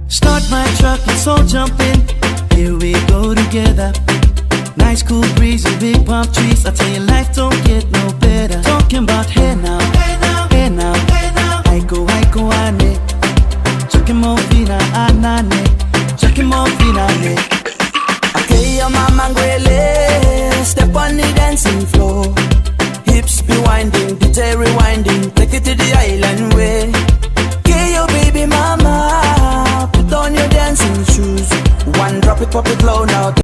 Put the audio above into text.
Start my truck, let's all jump in. Here we go together. Nice cool breeze and big palm trees. I tell you, life don't get no better. Talking about hey now, hey now, hey now, hey now. Aiko, ane. Chucking more fina, anane. Chucking more fina, ane. Okay, your mama ngwele. Step on the dancing floor. Hips be winding, DJ rewinding. Take it to the island way. Okay, your baby mama. Put on your dancing shoes. One drop it, pop it low now.